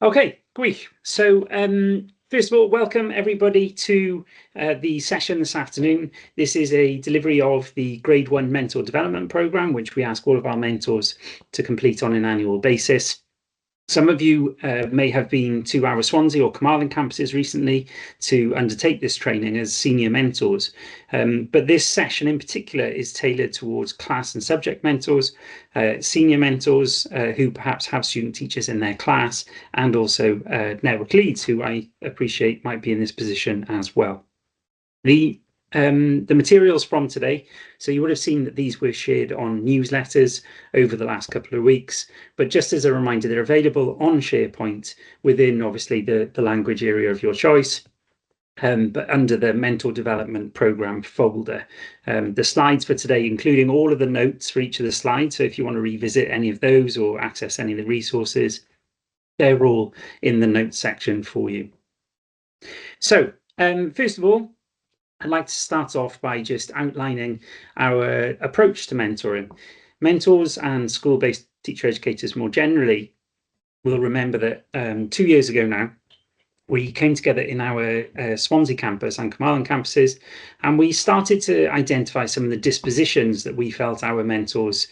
Okay, great. So first of all, welcome everybody to the session this afternoon. This is a delivery of the Grade 1 Mentor Development Programme, which we ask all of our mentors to complete on an annual basis. Some of you may have been to our Swansea or Carmarthen campuses recently to undertake this training as senior mentors. But this session in particular is tailored towards class and subject mentors, senior mentors who perhaps have student teachers in their class, and also network leads who I appreciate might be in this position as well. The materials from today, so you would have seen that these were shared on newsletters over the last couple of weeks, but just as a reminder, they're available on SharePoint within obviously the language area of your choice, but under the Mentor Development Programme folder. The slides for today, including all of the notes for each of the slides, so if you want to revisit any of those or access any of the resources, they're all in the notes section for you. So first of all, I'd like to start off by just outlining our approach to mentoring. Mentors and school-based teacher educators more generally will remember that 2 years ago now, we came together in our Swansea campus and Carmarthen campuses, and we started to identify some of the dispositions that we felt our mentors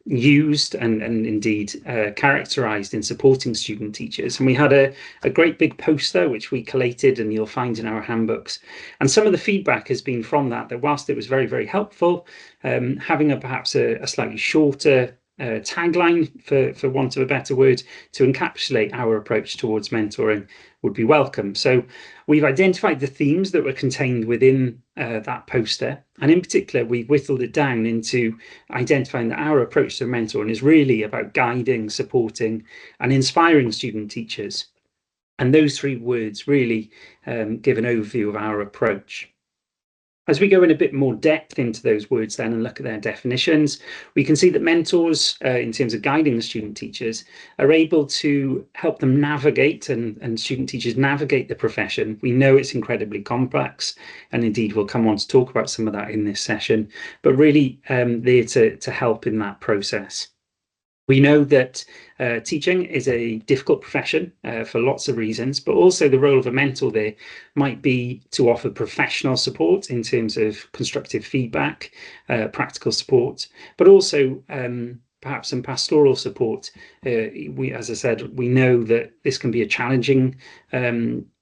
used and indeed characterised in supporting student teachers. And we had a great big poster which we collated, and you'll find in our handbooks. And some of the feedback has been from that whilst it was very, very helpful, having perhaps a slightly shorter tagline, for want of a better word, to encapsulate our approach towards mentoring would be welcome. So we've identified the themes that were contained within that poster, and in particular we've whittled it down into identifying that our approach to mentoring is really about guiding, supporting and inspiring student teachers. And those three words really give an overview of our approach. As we go in a bit more depth into those words then and look at their definitions, we can see that mentors, in terms of guiding the student teachers, are able to help them navigate and student teachers navigate the profession. We know it's incredibly complex, and indeed we'll come on to talk about some of that in this session, but really there to help in that process. We know that teaching is a difficult profession for lots of reasons, but also the role of a mentor there might be to offer professional support in terms of constructive feedback, practical support, but also perhaps some pastoral support. As I said, we know that this can be a challenging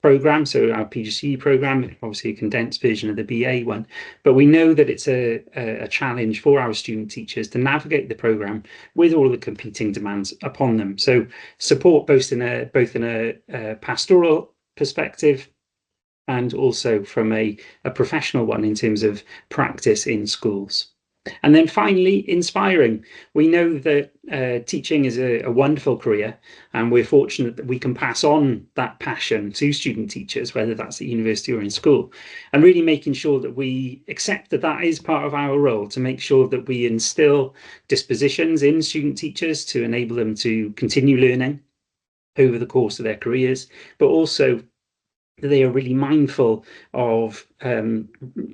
programme, so our PGCE programme, obviously a condensed version of the BA one, but we know that it's a challenge for our student teachers to navigate the programme with all the competing demands upon them. So support both in a pastoral perspective and also from a professional one in terms of practice in schools. And then finally, inspiring. We know that teaching is a wonderful career, and we're fortunate that we can pass on that passion to student teachers, whether that's at university or in school, and really making sure that we accept that that is part of our role, to make sure that we instill dispositions in student teachers to enable them to continue learning over the course of their careers, but also they are really mindful of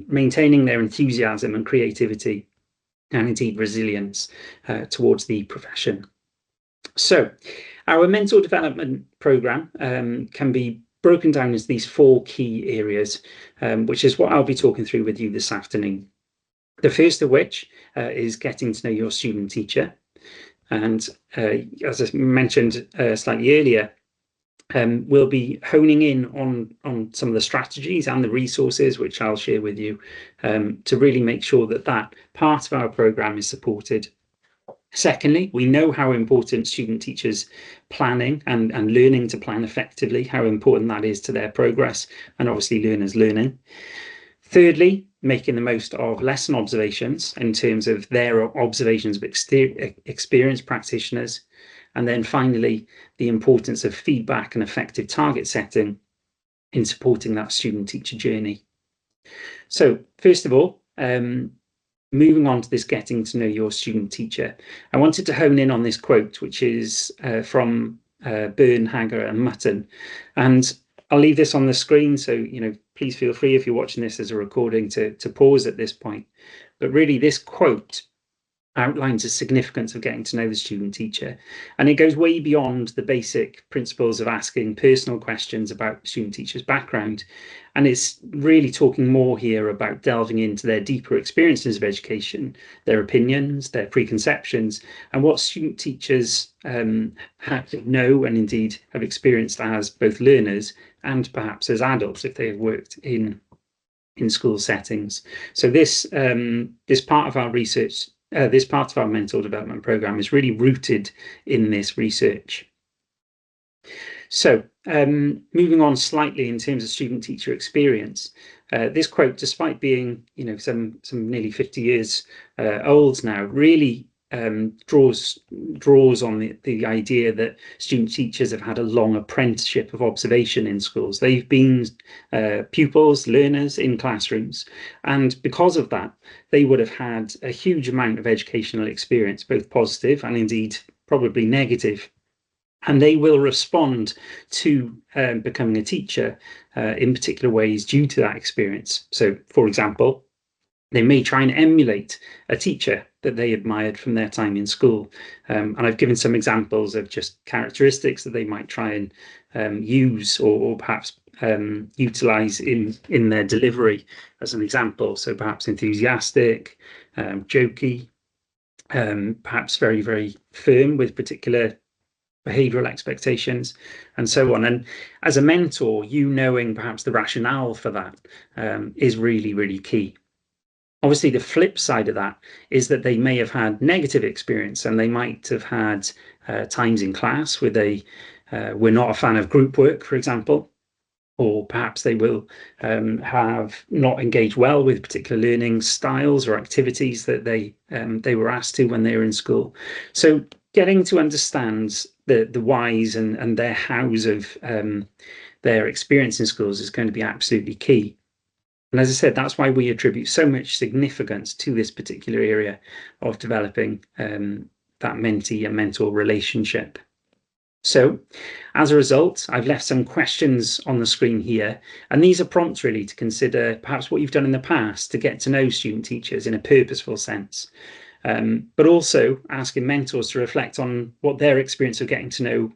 maintaining their enthusiasm and creativity and indeed resilience towards the profession. So our mentor development programme can be broken down as these four key areas, which is what I'll be talking through with you this afternoon. The first of which is getting to know your student teacher. And as I mentioned slightly earlier, we'll be honing in on some of the strategies and the resources which I'll share with you to really make sure that that part of our programme is supported. Secondly, we know how important student teachers planning and learning to plan effectively, how important that is to their progress and obviously learners learning. Thirdly, making the most of lesson observations in terms of their observations of experienced practitioners. And then finally, the importance of feedback and effective target setting in supporting that student-teacher journey. So first of all, moving on to this getting to know your student teacher, I wanted to hone in on this quote, which is from Byrne, Hager and Mutton. And I'll leave this on the screen, so please feel free if you're watching this as a recording to pause at this point. But really, this quote outlines the significance of getting to know the student teacher. And it goes way beyond the basic principles of asking personal questions about the student teacher's background. And it's really talking more here about delving into their deeper experiences of education, their opinions, their preconceptions, and what student teachers have to know and indeed have experienced as both learners and perhaps as adults if they have worked in school settings. So this part of our research, this part of our mentor development program is really rooted in this research. So moving on slightly in terms of student-teacher experience, this quote, despite being some nearly 50 years old now, really draws on the idea that student teachers have had a long apprenticeship of observation in schools. They've been pupils, learners in classrooms, and because of that, they would have had a huge amount of educational experience, both positive and indeed probably negative. And they will respond to becoming a teacher in particular ways due to that experience. So, for example, they may try and emulate a teacher that they admired from their time in school. And I've given some examples of just characteristics that they might try and use or perhaps utilize in their delivery as an example. So perhaps enthusiastic, jokey, perhaps very, very firm with particular behavioral expectations, and so on. And as a mentor, knowing perhaps the rationale for that is really, really key. Obviously, the flip side of that is that they may have had negative experience, and they might have had times in class where they were not a fan of group work, for example, or perhaps they will have not engaged well with particular learning styles or activities that they were asked to when they were in school. So getting to understand the whys and their hows of their experience in schools is going to be absolutely key. And as I said, that's why we attribute so much significance to this particular area of developing that mentee and mentor relationship. So as a result, I've left some questions on the screen here, and these are prompts really to consider perhaps what you've done in the past to get to know student teachers in a purposeful sense. But also asking mentors to reflect on what their experience of getting to know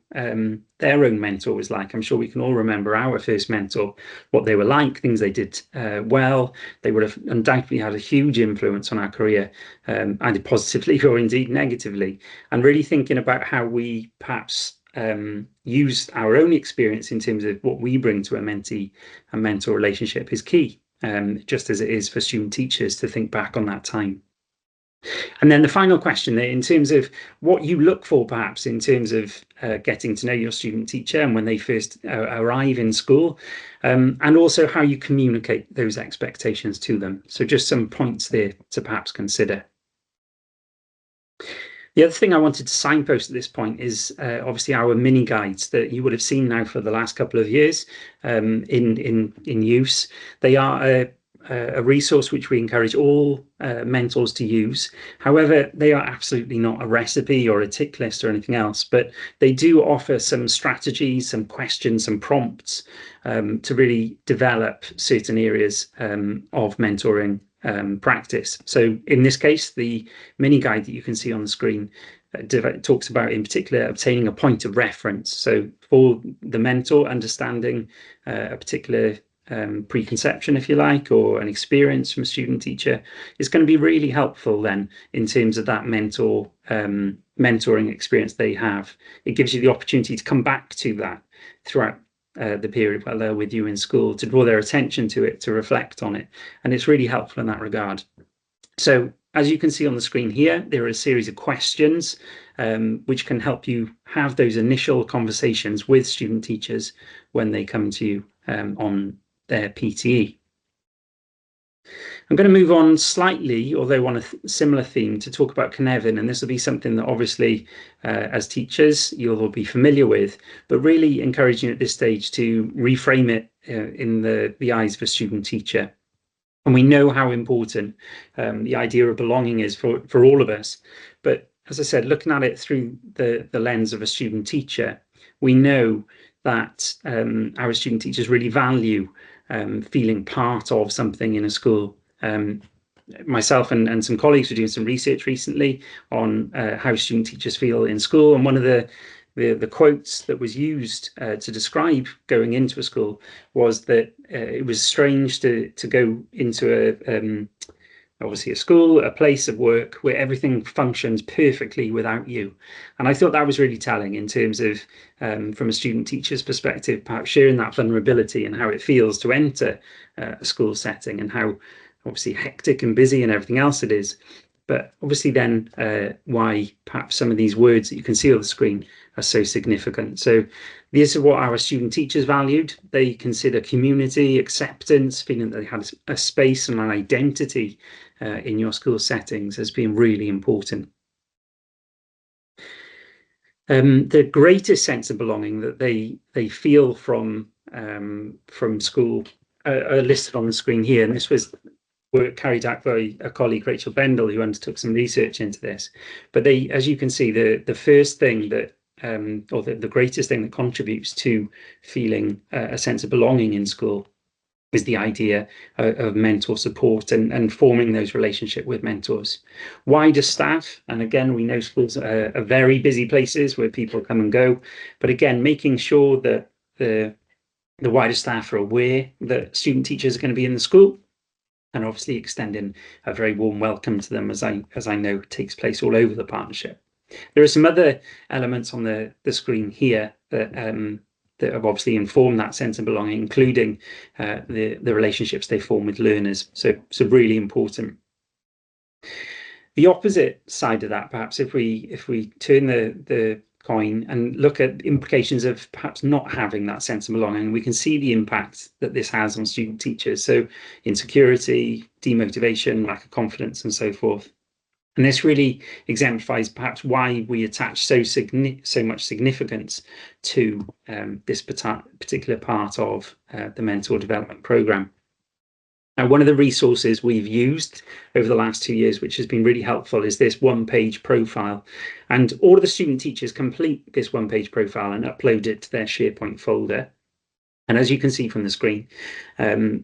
their own mentor was like. I'm sure we can all remember our first mentor, what they were like, things they did well. They would have undoubtedly had a huge influence on our career, either positively or indeed negatively. And really thinking about how we perhaps use our own experience in terms of what we bring to a mentee and mentor relationship is key, just as it is for student teachers to think back on that time. And then the final question there, in terms of what you look for, perhaps in terms of getting to know your student teacher and when they first arrive in school, and also how you communicate those expectations to them. So just some points there to perhaps consider. The other thing I wanted to signpost at this point is obviously our mini guides that you would have seen now for the last couple of years in use. They are a resource which we encourage all mentors to use. However, they are absolutely not a recipe or a tick list or anything else, but they do offer some strategies, some questions, some prompts to really develop certain areas of mentoring practice. So in this case, the mini guide that you can see on the screen talks about, in particular, obtaining a point of reference. So for the mentor, understanding a particular preconception, if you like, or an experience from a student teacher is going to be really helpful then in terms of that mentoring experience they have. It gives you the opportunity to come back to that throughout the period while they're with you in school, to draw their attention to it, to reflect on it, and it's really helpful in that regard. So as you can see on the screen here, there are a series of questions which can help you have those initial conversations with student teachers when they come to you on their PTE. I'm going to move on slightly, although on a similar theme, to talk about Cynefin, and this will be something that obviously as teachers you'll all be familiar with, but really encouraging at this stage to reframe it in the eyes of a student teacher. And we know how important the idea of belonging is for all of us, but as I said, looking at it through the lens of a student teacher, we know that our student teachers really value feeling part of something in a school. myself and some colleagues were doing some research recently on how student teachers feel in school, and one of the quotes that was used to describe going into a school was that it was strange to go into obviously a school, a place of work where everything functions perfectly without you. And I thought that was really telling in terms of, from a student teacher's perspective, perhaps sharing that vulnerability and how it feels to enter a school setting, and how obviously hectic and busy and everything else it is. But obviously then why perhaps some of these words that you can see on the screen are so significant. So this is what our student teachers valued. They consider community, acceptance, feeling that they had a space and an identity in your school settings as being really important. The greatest sense of belonging that they feel from school are listed on the screen here, and this was work carried out by a colleague, Rachel Bendel, who undertook some research into this. But they, as you can see, the first thing that or the greatest thing that contributes to feeling a sense of belonging in school is the idea of mentor support and forming those relationships with mentors. Wider staff, and again, we know schools are very busy places where people come and go, but again, making sure that the wider staff are aware that student teachers are going to be in the school, and obviously extending a very warm welcome to them, as I know takes place all over the partnership. There are some other elements on the screen here that have obviously informed that sense of belonging, including the relationships they form with learners. So really important. The opposite side of that, perhaps, if we turn the coin and look at implications of perhaps not having that sense of belonging, we can see the impact that this has on student teachers. So insecurity, demotivation, lack of confidence, and so forth. And this really exemplifies perhaps why we attach so much significance to this particular part of the mentor development program. Now, one of the resources we've used over the last 2 years, which has been really helpful, is this one-page profile. And all of the student teachers complete this one-page profile and upload it to their SharePoint folder. And as you can see from the screen,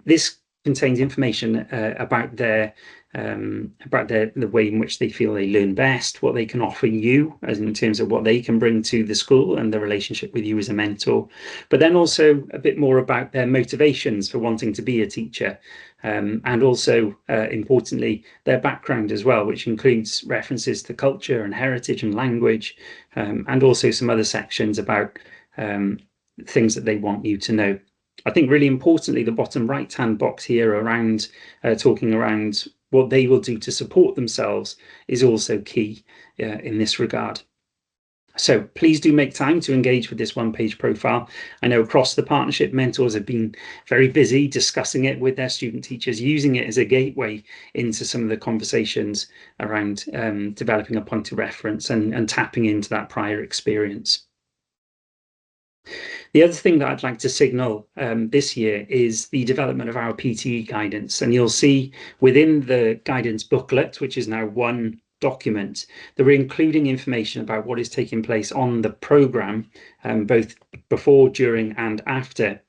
this contains information about the way in which they feel they learn best, what they can offer you as in terms of what they can bring to the school and the relationship with you as a mentor, but then also a bit more about their motivations for wanting to be a teacher, and also importantly their background as well, which includes references to culture and heritage and language, and also some other sections about things that they want you to know. I think really importantly, the bottom right-hand box here around talking around what they will do to support themselves is also key in this regard. So please do make time to engage with this one-page profile. I know across the partnership, mentors have been very busy discussing it with their student teachers, using it as a gateway into some of the conversations around developing a point of reference and tapping into that prior experience. The other thing that I'd like to signal this year is the development of our PTE guidance. And you'll see within the guidance booklet, which is now one document, that we're including information about what is taking place on the programme, both before, during and after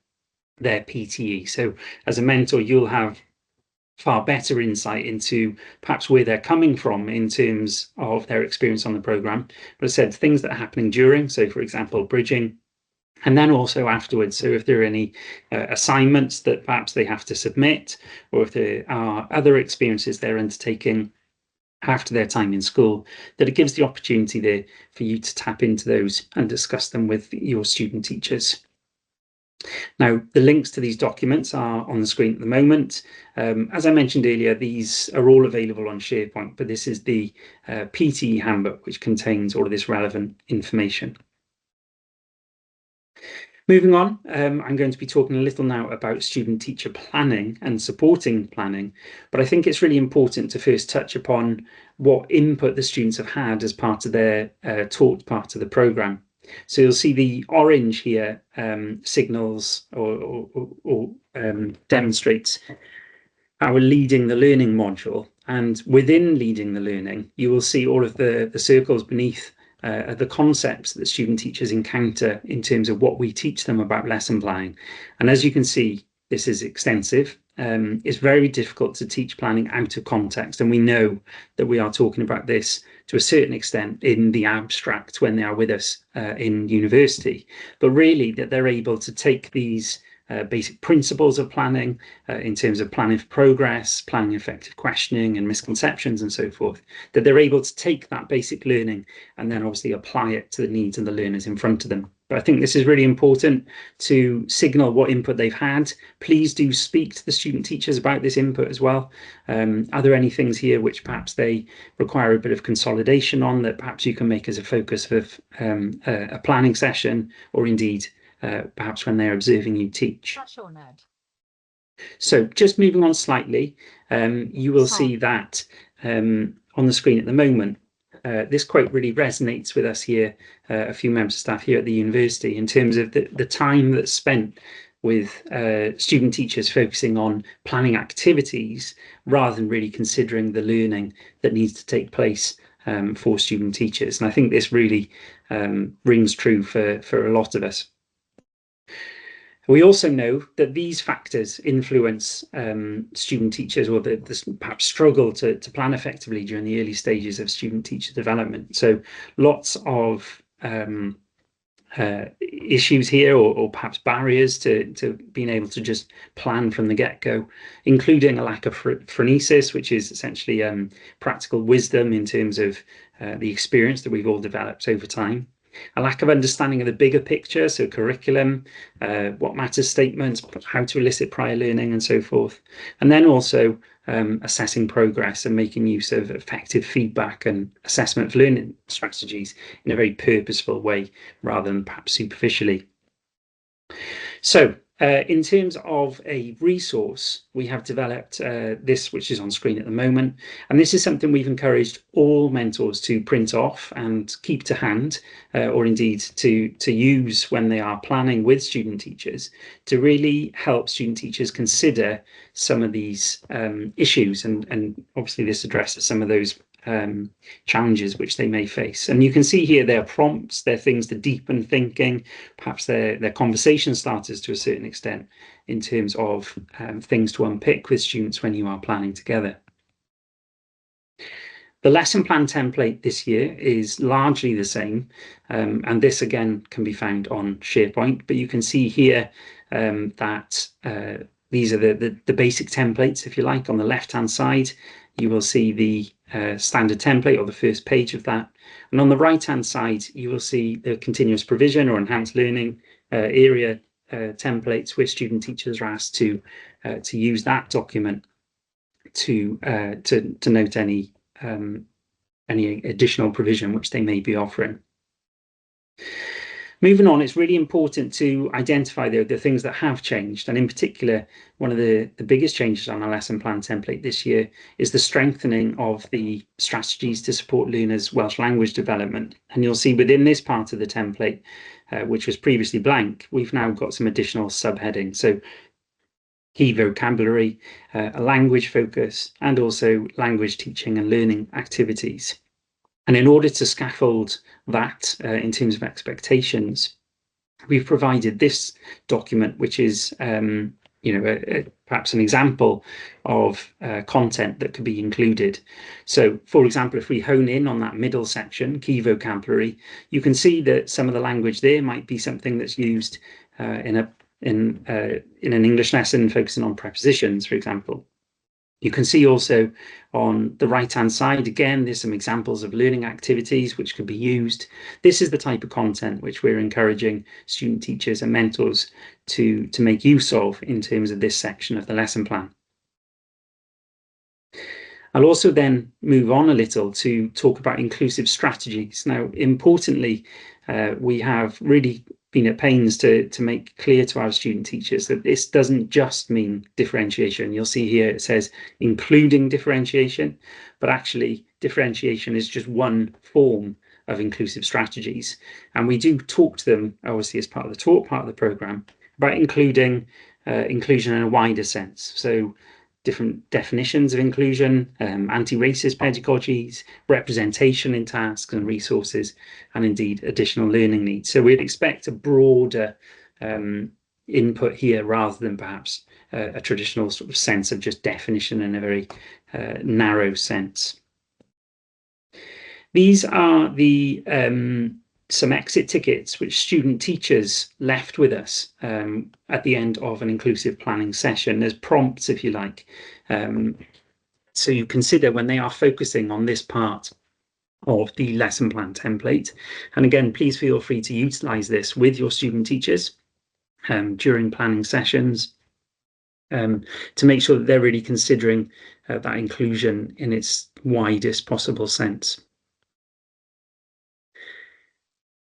their PTE. So as a mentor, you'll have far better insight into perhaps where they're coming from in terms of their experience on the programme. But I said things that are happening during, so for example, bridging, and then also afterwards. So if there are any assignments that perhaps they have to submit, or if there are other experiences they're undertaking after their time in school, that it gives the opportunity there for you to tap into those and discuss them with your student teachers. Now, the links to these documents are on the screen at the moment. As I mentioned earlier, these are all available on SharePoint, but this is the PTE handbook, which contains all of this relevant information. Moving on, I'm going to be talking a little now about student-teacher planning and supporting planning, but I think it's really important to first touch upon what input the students have had as part of their taught part of the programme. So you'll see the orange here signals or demonstrates our Leading the Learning module, and within Leading the Learning, you will see all of the circles beneath the concepts that student teachers encounter in terms of what we teach them about lesson planning. And as you can see, this is extensive. it's very difficult to teach planning out of context. And we know that we are talking about this to a certain extent in the abstract when they are with us in university, but really that they're able to take these basic principles of planning in terms of planning for progress, planning effective questioning and misconceptions and so forth, that they're able to take that basic learning and then obviously apply it to the needs of the learners in front of them. But I think this is really important to signal what input they've had. Please do speak to the student teachers about this input as well. Are there any things here which perhaps they require a bit of consolidation on that perhaps you can make as a focus of a planning session, or indeed perhaps when they're observing you teach? Sure, Ned. So just moving on slightly, you will see that on the screen at the moment, this quote really resonates with us here, a few members of staff here at the university, in terms of the time that's spent with student teachers focusing on planning activities rather than really considering the learning that needs to take place for student teachers. And I think this really rings true for a lot of us. We also know that these factors influence student teachers, or perhaps struggle to plan effectively during the early stages of student teacher development. So lots of issues here, or perhaps barriers to being able to just plan from the get-go, including a lack of phronesis, which is essentially practical wisdom in terms of the experience that we've all developed over time. A lack of understanding of the bigger picture, so curriculum, what matters statements, how to elicit prior learning and so forth. And then also assessing progress and making use of effective feedback and assessment of learning strategies in a very purposeful way rather than perhaps superficially. So in terms of a resource, we have developed this, which is on screen at the moment. And this is something we've encouraged all mentors to print off and keep to hand, or indeed to use when they are planning with student teachers, to really help student teachers consider some of these issues. And obviously this addresses some of those challenges which they may face. And you can see here their prompts, their things to deepen thinking, perhaps their conversation starters to a certain extent in terms of things to unpick with students when you are planning together. The lesson plan template this year is largely the same, and this again can be found on SharePoint, but you can see here that these are the basic templates, if you like. On the left-hand side, you will see the standard template, or the first page of that. And on the right-hand side, you will see the continuous provision or enhanced learning area templates, where student teachers are asked to use that document to note any additional provision which they may be offering. Moving on, it's really important to identify the things that have changed. And in particular, one of the biggest changes on our lesson plan template this year is the strengthening of the strategies to support learners' Welsh language development. And you'll see within this part of the template, which was previously blank, we've now got some additional subheadings. So key vocabulary, a language focus, and also language teaching and learning activities. And in order to scaffold that in terms of expectations, we've provided this document, which is perhaps an example of content that could be included. So, for example, if we hone in on that middle section, key vocabulary, you can see that some of the language there might be something that's used in an English lesson focusing on prepositions, for example. You can see also on the right-hand side, again, there's some examples of learning activities which could be used. This is the type of content which we're encouraging student teachers and mentors to make use of in terms of this section of the lesson plan. I'll also then move on a little to talk about inclusive strategies. Now, importantly, we have really been at pains to make clear to our student teachers that this doesn't just mean differentiation. You'll see here it says including differentiation, but actually differentiation is just one form of inclusive strategies. And we do talk to them, obviously, as part of the talk part of the programme, about including inclusion in a wider sense. So different definitions of inclusion, anti-racist pedagogies, representation in tasks and resources, and indeed additional learning needs. So we'd expect a broader input here rather than perhaps a traditional sort of sense of just definition in a very narrow sense. These are the some exit tickets which student teachers left with us at the end of an inclusive planning session as prompts, if you like. So you consider when they are focusing on this part of the lesson plan template. And again, please feel free to utilize this with your student teachers during planning sessions to make sure that they're really considering that inclusion in its widest possible sense.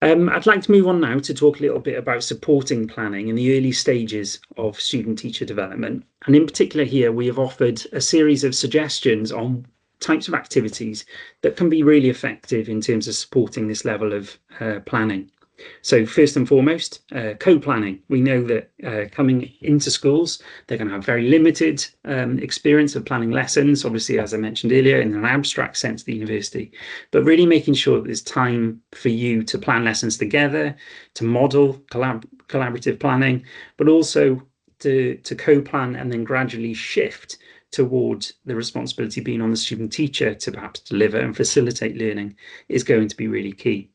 I'd like to move on now to talk a little bit about supporting planning in the early stages of student-teacher development. And in particular here, we have offered a series of suggestions on types of activities that can be really effective in terms of supporting this level of planning. So first and foremost, co-planning. We know that coming into schools, they're going to have very limited experience of planning lessons, obviously, as I mentioned earlier, in an abstract sense, the university, but really making sure that there's time for you to plan lessons together, to model collaborative planning, but also to co-plan and then gradually shift towards the responsibility being on the student teacher to perhaps deliver and facilitate learning is going to be really key.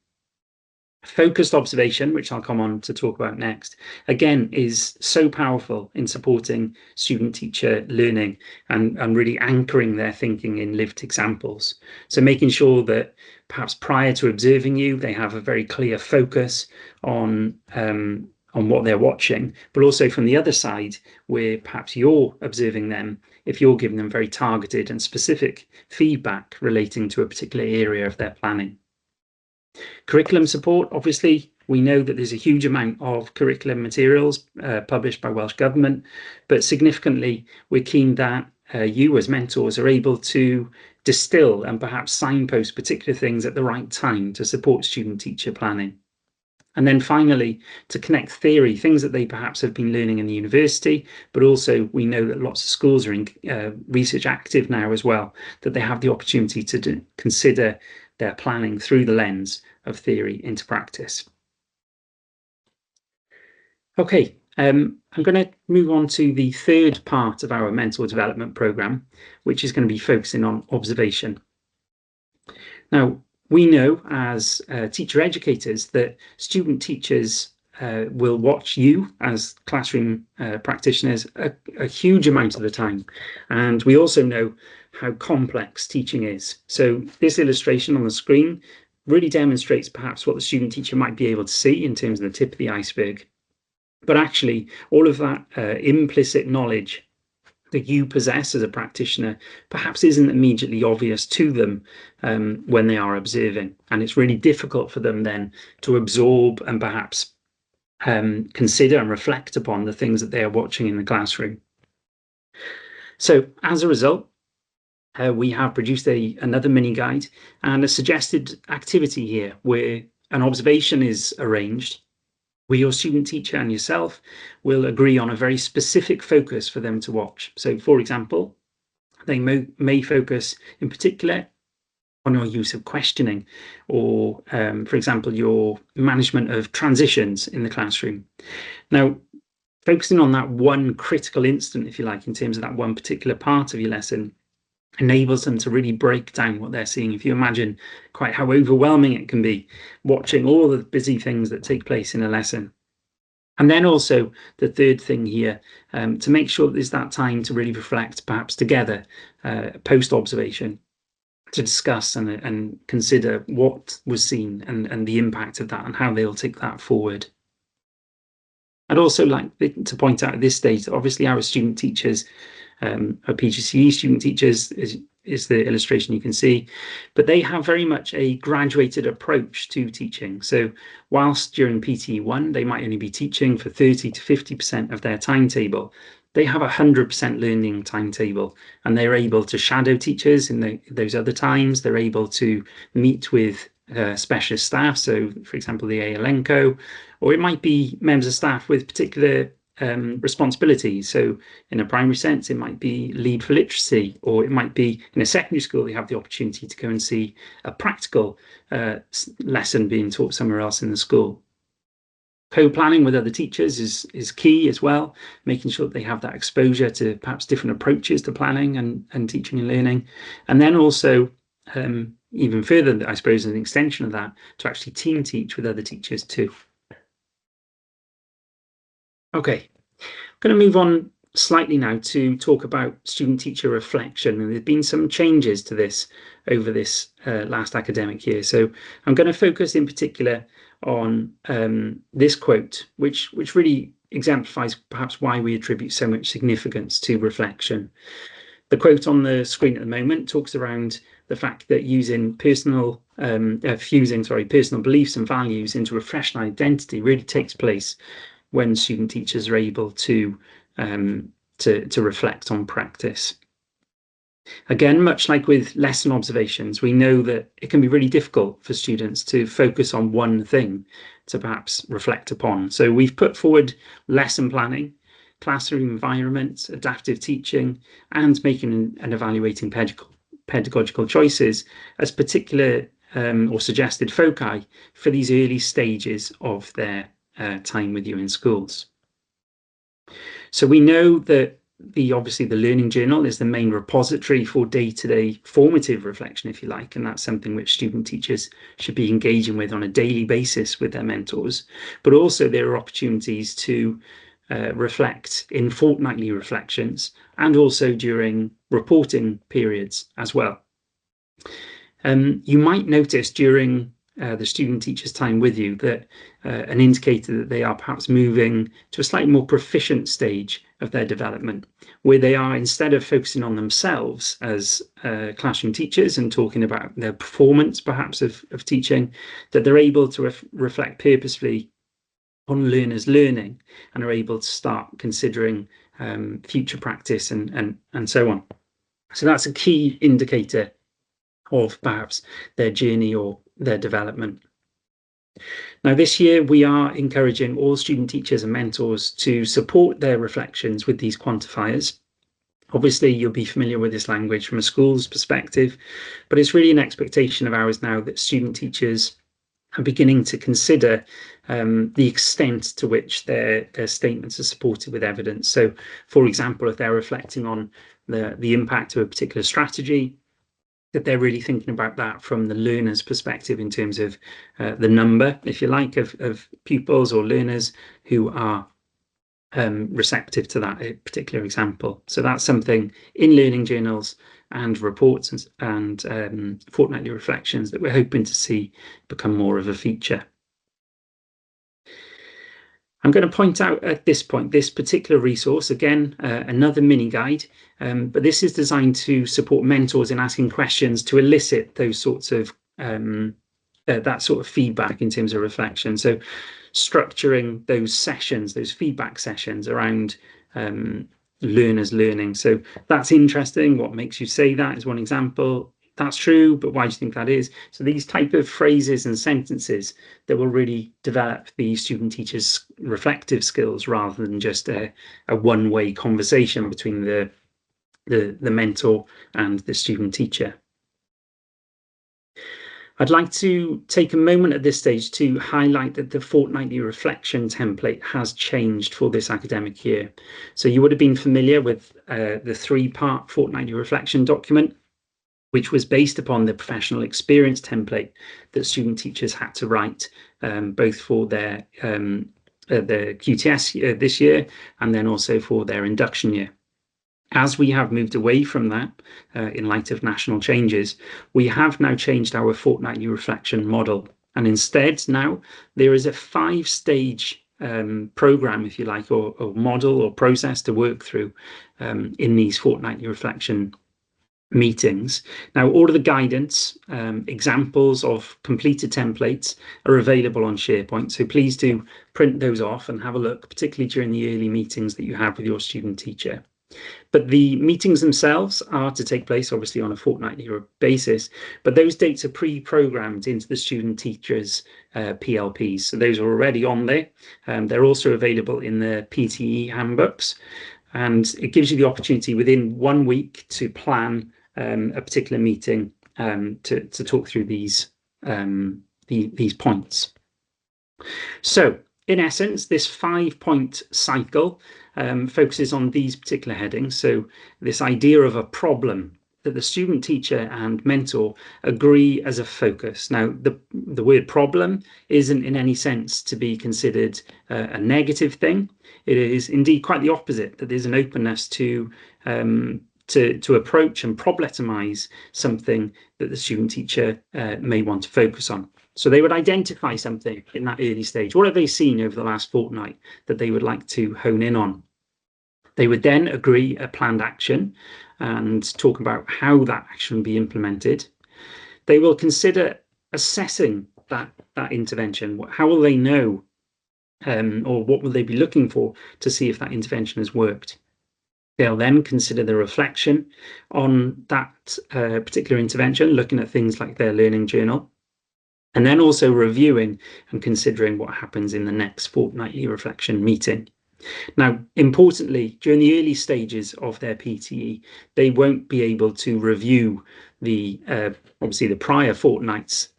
Focused observation, which I'll come on to talk about next, again, is so powerful in supporting student-teacher learning and really anchoring their thinking in lived examples. So making sure that perhaps prior to observing you, they have a very clear focus on what they're watching, but also from the other side, where perhaps you're observing them, if you're giving them very targeted and specific feedback relating to a particular area of their planning. Curriculum support, obviously, we know that there's a huge amount of curriculum materials published by Welsh Government, but significantly, we're keen that you as mentors are able to distill and perhaps signpost particular things at the right time to support student-teacher planning. And then finally, to connect theory, things that they perhaps have been learning in the university, but also we know that lots of schools are in research active now as well, that they have the opportunity to consider their planning through the lens of theory into practice. Okay, I'm going to move on to the third part of our mentor development programme, which is going to be focusing on observation. Now, we know as teacher educators that student teachers will watch you as classroom practitioners a huge amount of the time. And we also know how complex teaching is. So this illustration on the screen really demonstrates perhaps what the student teacher might be able to see in terms of the tip of the iceberg. But actually, all of that implicit knowledge that you possess as a practitioner perhaps isn't immediately obvious to them when they are observing. And it's really difficult for them then to absorb and perhaps consider and reflect upon the things that they are watching in the classroom. So as a result, we have produced another mini guide and a suggested activity here where an observation is arranged where your student teacher and yourself will agree on a very specific focus for them to watch. So, for example, they may focus in particular on your use of questioning or, for example, your management of transitions in the classroom. Now, focusing on that one critical instant, if you like, in terms of that one particular part of your lesson, enables them to really break down what they're seeing. If you imagine quite how overwhelming it can be watching all the busy things that take place in a lesson. And then also the third thing here, to make sure that there's that time to really reflect, perhaps together, post-observation, to discuss and consider what was seen and the impact of that and how they'll take that forward. I'd also like to point out at this stage that obviously our student teachers, our PGCE student teachers is the illustration you can see, but they have very much a graduated approach to teaching. So whilst during PT1, they might only be teaching for 30 to 50% of their timetable, they have 100% learning timetable, and they're able to shadow teachers in those other times. They're able to meet with specialist staff, so for example the ALNCO, or it might be members of staff with particular responsibilities. So in a primary sense, it might be lead for literacy, or it might be in a secondary school, they have the opportunity to go and see a practical lesson being taught somewhere else in the school. Co-planning with other teachers is key as well, making sure that they have that exposure to perhaps different approaches to planning and teaching and learning. And then also, even further, I suppose, an extension of that, to actually team teach with other teachers too. Okay, I'm going to move on slightly now to talk about student-teacher reflection. And there's been some changes to this over this last academic year. So I'm going to focus in particular on this quote, which really exemplifies perhaps why we attribute so much significance to reflection. The quote on the screen at the moment talks around the fact that fusing personal beliefs and values into a professional identity really takes place when student teachers are able to reflect on practice. Again, much like with lesson observations, we know that it can be really difficult for students to focus on one thing to perhaps reflect upon. So we've put forward lesson planning, classroom environment, adaptive teaching, and making and evaluating pedagogical choices as particular or suggested foci for these early stages of their time with you in schools. So we know that obviously the learning journal is the main repository for day-to-day formative reflection, if you like, and that's something which student teachers should be engaging with on a daily basis with their mentors. But also there are opportunities to reflect in fortnightly reflections and also during reporting periods as well. You might notice during the student teacher's time with you that an indicator that they are perhaps moving to a slightly more proficient stage of their development, where they are, instead of focusing on themselves as classroom teachers and talking about their performance perhaps of teaching, that they're able to reflect purposefully on learners' learning and are able to start considering future practice and so on. So that's a key indicator of perhaps their journey or their development. Now, this year, we are encouraging all student teachers and mentors to support their reflections with these quantifiers. Obviously, you'll be familiar with this language from a school's perspective, but it's really an expectation of ours now that student teachers are beginning to consider the extent to which their statements are supported with evidence. So, for example, if they're reflecting on the impact of a particular strategy, that they're really thinking about that from the learner's perspective in terms of the number, if you like, of pupils or learners who are receptive to that particular example. So that's something in learning journals and reports and fortnightly reflections that we're hoping to see become more of a feature. I'm going to point out at this point this particular resource, again, another mini guide, but this is designed to support mentors in asking questions to elicit those sorts of that sort of feedback in terms of reflection. So structuring those sessions, those feedback sessions around learners learning. So that's interesting. What makes you say that is one example. That's true, but why do you think that is? So these type of phrases and sentences that will really develop the student teacher's reflective skills rather than just a one-way conversation between the mentor and the student teacher. I'd like to take a moment at this stage to highlight that the fortnightly reflection template has changed for this academic year. So you would have been familiar with the three-part fortnightly reflection document, which was based upon the professional experience template that student teachers had to write, both for their QTS this year and then also for their induction year. As we have moved away from that in light of national changes, we have now changed our fortnightly reflection model. And instead now there is a 5-stage program, if you like, or model or process to work through in these fortnightly reflection meetings. Now, all of the guidance, examples of completed templates are available on SharePoint. So please do print those off and have a look, particularly during the early meetings that you have with your student teacher. But the meetings themselves are to take place obviously on a fortnightly basis, but those dates are pre-programmed into the student teachers' PLPs. So those are already on there. They're also available in the PTE handbooks. And it gives you the opportunity within 1 week to plan a particular meeting to talk through these points. So in essence, this 5-point cycle focuses on these particular headings. So this idea of a problem that the student, teacher, and mentor agree as a focus. Now, the word problem isn't in any sense to be considered a negative thing. It is indeed quite the opposite, that there's an openness to approach and problematize something that the student teacher may want to focus on. So they would identify something in that early stage. What have they seen over the last fortnight that they would like to hone in on? They would then agree a planned action and talk about how that action will be implemented. They will consider assessing that intervention. How will they know, or what will they be looking for to see if that intervention has worked? They'll then consider the reflection on that particular intervention, looking at things like their learning journal, and then also reviewing and considering what happens in the next fortnightly reflection meeting. Now, importantly, during the early stages of their PTE, they won't be able to review the obviously the prior fortnight's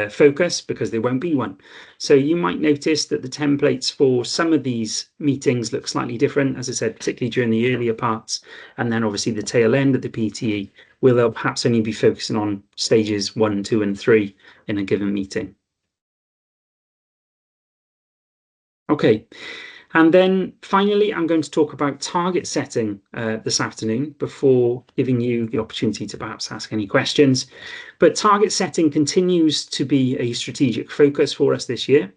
focus, because there won't be one. So you might notice that the templates for some of these meetings look slightly different, as I said, particularly during the earlier parts, and then obviously the tail end of the PTE, where they'll perhaps only be focusing on stages 1, 2, and 3 in a given meeting. Okay, and then finally, I'm going to talk about target setting this afternoon before giving you the opportunity to perhaps ask any questions. But target setting continues to be a strategic focus for us this year.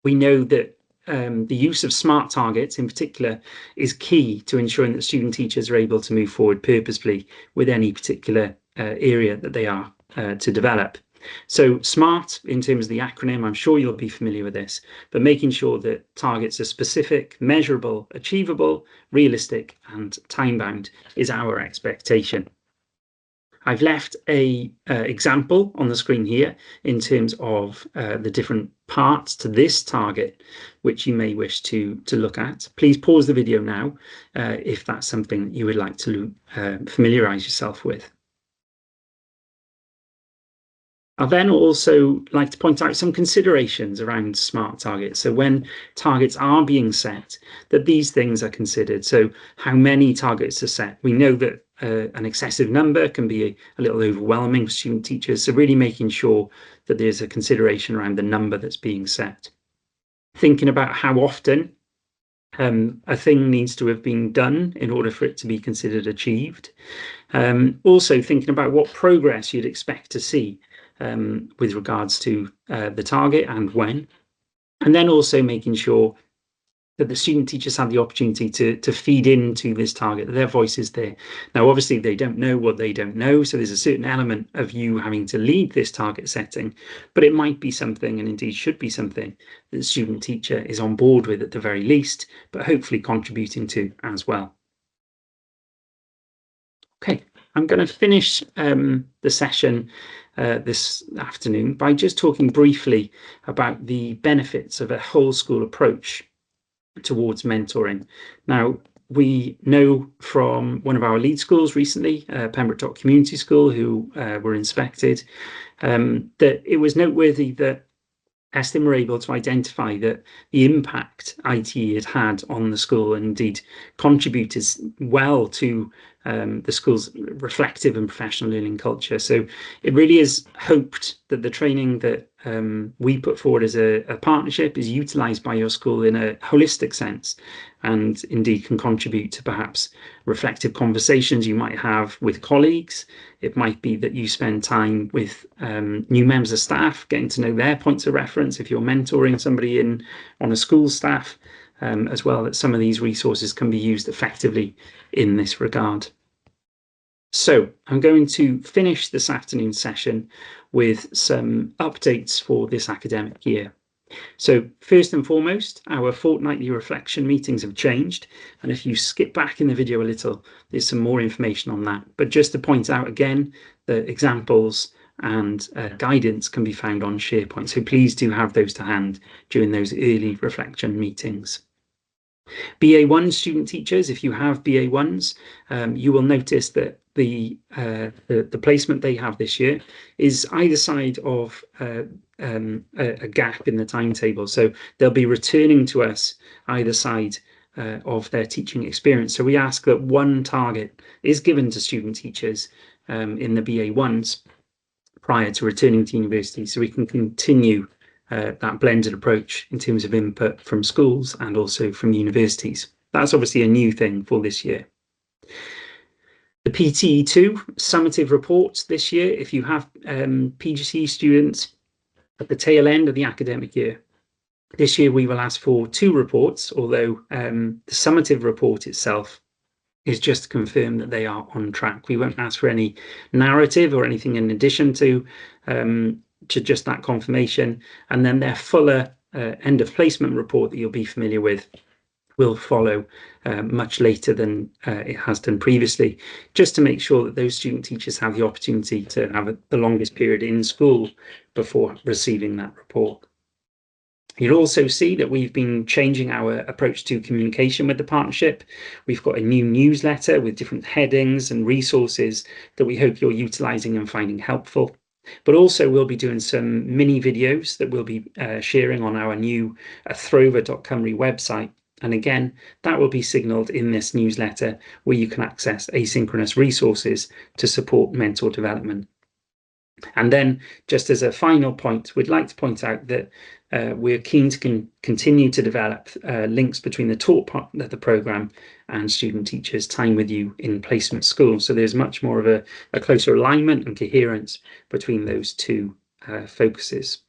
We know that the use of SMART targets in particular is key to ensuring that student teachers are able to move forward purposefully with any particular area that they are to develop. So SMART, in terms of the acronym, I'm sure you'll be familiar with this, but making sure that targets are specific, measurable, achievable, realistic, and time-bound is our expectation. I've left a example on the screen here in terms of the different parts to this target, which you may wish to look at. Please pause the video now if that's something that you would like to familiarize yourself with. I'll then also like to point out some considerations around SMART targets. So when targets are being set, that these things are considered. So how many targets are set? We know that an excessive number can be a little overwhelming for student teachers. So really making sure that there's a consideration around the number that's being set. Thinking about how often a thing needs to have been done in order for it to be considered achieved. Also thinking about what progress you'd expect to see with regards to the target and when. And then also making sure that the student teachers have the opportunity to feed into this target, that their voice is there. Now, obviously, they don't know what they don't know, so there's a certain element of you having to lead this target setting, but it might be something, and indeed should be something, that the student teacher is on board with at the very least, but hopefully contributing to as well. Okay, I'm going to finish the session this afternoon by just talking briefly about the benefits of a whole school approach towards mentoring. Now, we know from one of our lead schools recently, Pembroke Dock Community School, who were inspected, that it was noteworthy that Estin were able to identify that the impact IT had had on the school and indeed contributed well to the school's reflective and professional learning culture. So it really is hoped that the training that we put forward as a partnership is utilised by your school in a holistic sense, and indeed can contribute to perhaps reflective conversations you might have with colleagues. It might be that you spend time with new members of staff, getting to know their points of reference if you're mentoring somebody on a school staff, as well, that some of these resources can be used effectively in this regard. So I'm going to finish this afternoon's session with some updates for this academic year. So first and foremost, our fortnightly reflection meetings have changed. And if you skip back in the video a little, there's some more information on that. But just to point out again, the examples and guidance can be found on SharePoint. So please do have those to hand during those early reflection meetings. BA1 student teachers, if you have BA1s, you will notice that the placement they have this year is either side of a gap in the timetable. So they'll be returning to us either side of their teaching experience. So we ask that one target is given to student teachers in the BA1s prior to returning to university, so we can continue that blended approach in terms of input from schools and also from universities. That's obviously a new thing for this year. The PTE2 summative reports this year, if you have PGCE students at the tail end of the academic year, this year we will ask for 2 reports, although the summative report itself is just to confirm that they are on track. We won't ask for any narrative or anything in addition to just that confirmation. And then their fuller end of placement report that you'll be familiar with will follow much later than it has done previously, just to make sure that those student teachers have the opportunity to have the longest period in school before receiving that report. You'll also see that we've been changing our approach to communication with the partnership. We've got a new newsletter with different headings and resources that we hope you're utilising and finding helpful. But also we'll be doing some mini videos that we'll be sharing on our new throver.cymru website. And again, that will be signalled in this newsletter where you can access asynchronous resources to support mentor development. And then, just as a final point, we'd like to point out that we're keen to continue to develop links between the taught part of the programme and student teachers' time with you in placement school. So there's much more of a closer alignment and coherence between those two focuses.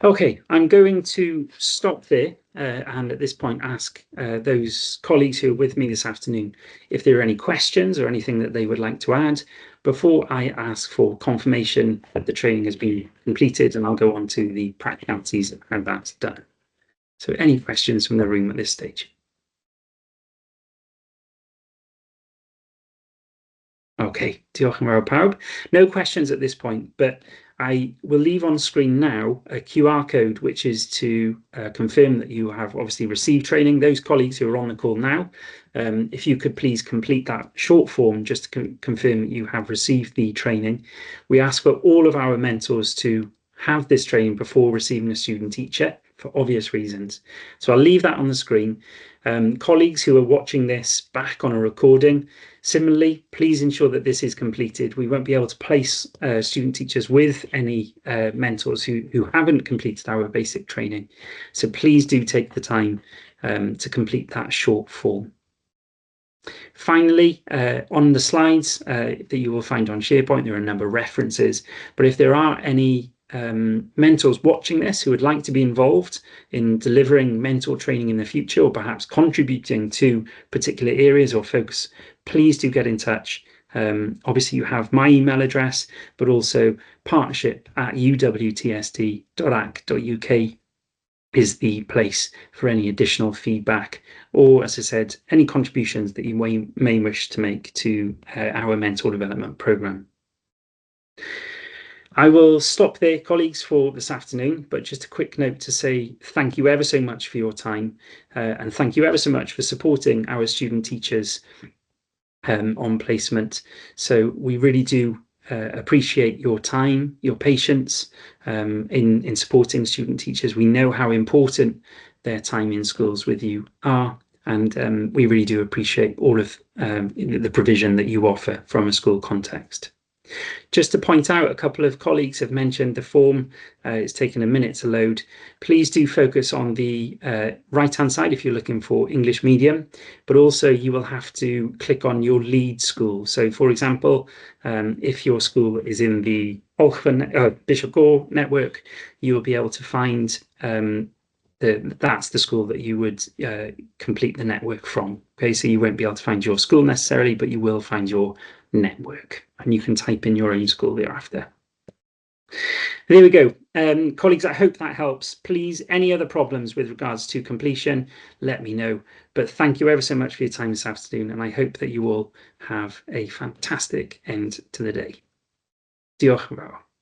Okay, I'm going to stop there and at this point ask those colleagues who are with me this afternoon if there are any questions or anything that they would like to add before I ask for confirmation that the training has been completed, and I'll go on to the practicalities of how that's done. So any questions from the room at this stage? Okay, diolch yn fawr pawb. No questions at this point, but I will leave on screen now a QR code, which is to confirm that you have obviously received training. Those colleagues who are on the call now, if you could please complete that short form just to confirm that you have received the training. We ask for all of our mentors to have this training before receiving a student teacher for obvious reasons. So I'll leave that on the screen. Colleagues who are watching this back on a recording, similarly, please ensure that this is completed. We won't be able to place student teachers with any mentors who haven't completed our basic training. So please do take the time to complete that short form. Finally, on the slides that you will find on SharePoint, there are a number of references, but if there are any mentors watching this who would like to be involved in delivering mentor training in the future, or perhaps contributing to particular areas or focus, please do get in touch. Obviously you have my email address, but also partnership@uwtsd.ac.uk is the place for any additional feedback, or as I said, any contributions that you may wish to make to our mentor development programme. I will stop there, colleagues, for this afternoon, but just a quick note to say thank you ever so much for your time, and thank you ever so much for supporting our student teachers on placement. So we really do appreciate your time, your patience in supporting student teachers. We know how important their time in schools with you are, and we really do appreciate all of the provision that you offer from a school context. Just to point out, a couple of colleagues have mentioned the form. It's taken a minute to load. Please do focus on the right-hand side if you're looking for English medium, but also you will have to click on your lead school. So, for example, if your school is in the Bishop Gore network, you will be able to find that's the school that you would complete the network from. Okay, so you won't be able to find your school necessarily, but you will find your network, and you can type in your own school thereafter. There we go. Colleagues, I hope that helps. Please, any other problems with regards to completion, let me know. But thank you ever so much for your time this afternoon, and I hope that you all have a fantastic end to the day. Diolch yn fawr.